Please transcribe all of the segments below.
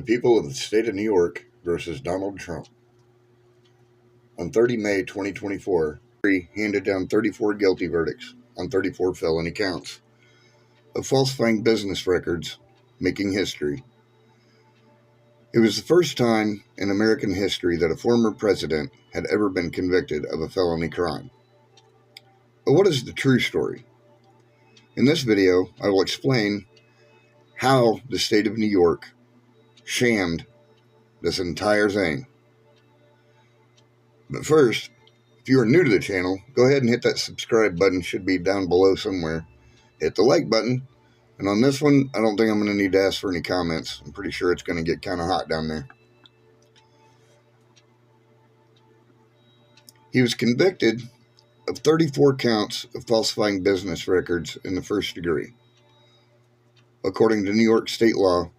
The people of the state of New York versus Donald Trump. On 30 May 2024, jury handed down 34 guilty verdicts on 34 felony counts of falsifying business records, making history. It was the first time in American history that a former president had ever been convicted of a felony crime. But what is the true story? In this video, I will explain how the state of New York shammed this entire thing. But first, if you are new to the channel, go ahead and hit that subscribe button, should be down below somewhere. Hit the like button, and on this one, I don't think I'm going to need to ask for any comments. I'm pretty sure it's going to get kind of hot down there. He was convicted of 34 counts of falsifying business records in the first degree. According to New York state law,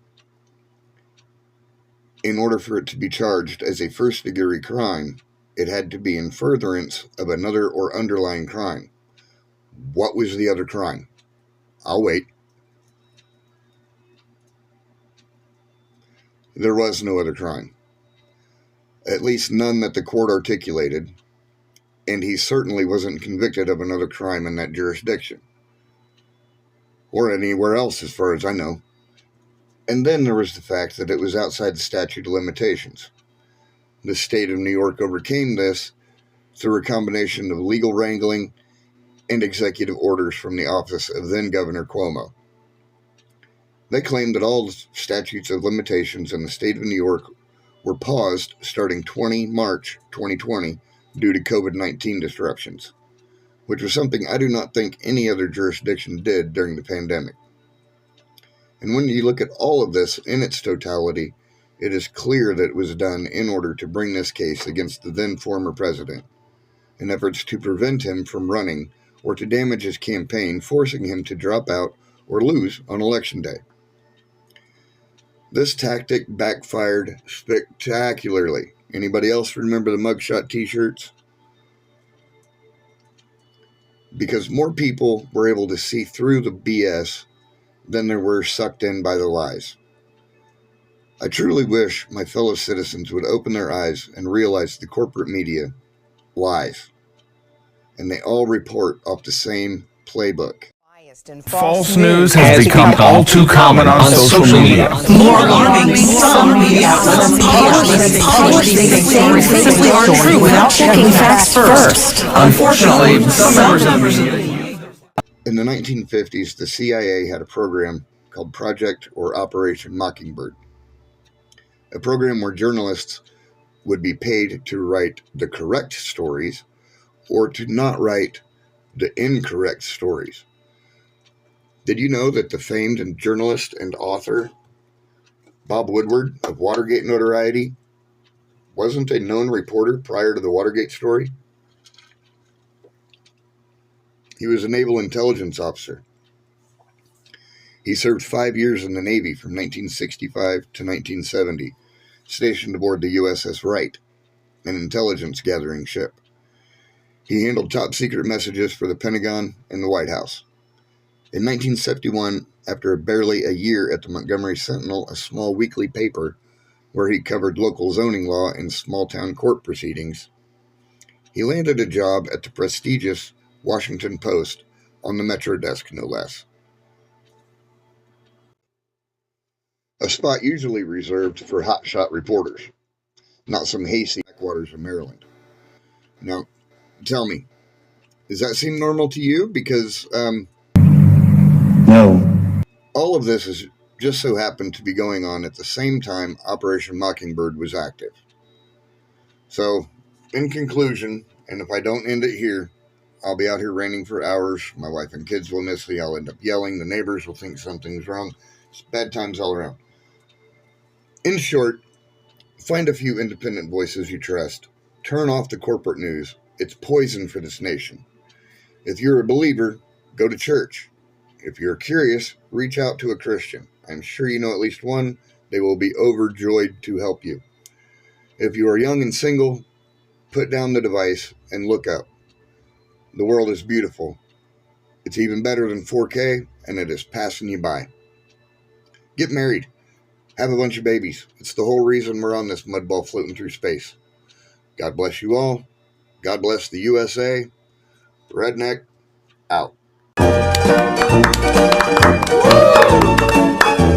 in order for it to be charged as a first-degree crime, it had to be in furtherance of another or underlying crime. What was the other crime? I'll wait. There was no other crime. At least none that the court articulated, and he certainly wasn't convicted of another crime in that jurisdiction. Or anywhere else, as far as I know. And then there was the fact that it was outside the statute of limitations. The state of New York overcame this through a combination of legal wrangling and executive orders from the office of then-Governor Cuomo. They claimed that all the statutes of limitations in the state of New York were paused starting 20 March 2020 due to COVID-19 disruptions, which was something I do not think any other jurisdiction did during the pandemic. And when you look at all of this in its totality, it is clear that it was done in order to bring this case against the then former president, in efforts to prevent him from running or to damage his campaign, forcing him to drop out or lose on election day. This tactic backfired spectacularly. Anybody else remember the mugshot t-shirts? Because more people were able to see through the BS than there were sucked in by the lies. I truly wish my fellow citizens would open their eyes and realize the corporate media lies, and they all report off the same playbook. False news has become all too common on social media. More alarming, some media outlets publish these things that simply aren't true without checking facts first. Unfortunately, some members In the 1950s, the CIA had a program called Project or Operation Mockingbird, a program where journalists would be paid to write the correct stories or to not write the incorrect stories. Did you know that the famed journalist and author Bob Woodward of Watergate notoriety wasn't a known reporter prior to the Watergate story? He was a naval intelligence officer. He served 5 years in the Navy from 1965 to 1970, stationed aboard the USS Wright, an intelligence gathering ship. He handled top secret messages for the Pentagon and the White House. In 1971, after barely a year at the Montgomery Sentinel, a small weekly paper where he covered local zoning law and small-town court proceedings, he landed a job at the prestigious Washington Post on the Metro desk, no less. A spot usually reserved for hotshot reporters, not some hasty backwaters of Maryland. Now, tell me, does that seem normal to you? Because, No. all of this is just so happened to be going on at the same time Operation Mockingbird was active. So, in conclusion, and if I don't end it here, I'll be out here ranting for hours. My wife and kids will miss me. I'll end up yelling. The neighbors will think something's wrong. It's bad times all around. In short, find a few independent voices you trust. Turn off the corporate news. It's poison for this nation. If you're a believer, go to church. If you're curious, reach out to a Christian. I'm sure you know at least one. They will be overjoyed to help you. If you are young and single, put down the device and look up. The world is beautiful. It's even better than 4K, and it is passing you by. Get married. Have a bunch of babies. It's the whole reason we're on this mudball floating through space. God bless you all. God bless the USA. Redneck out.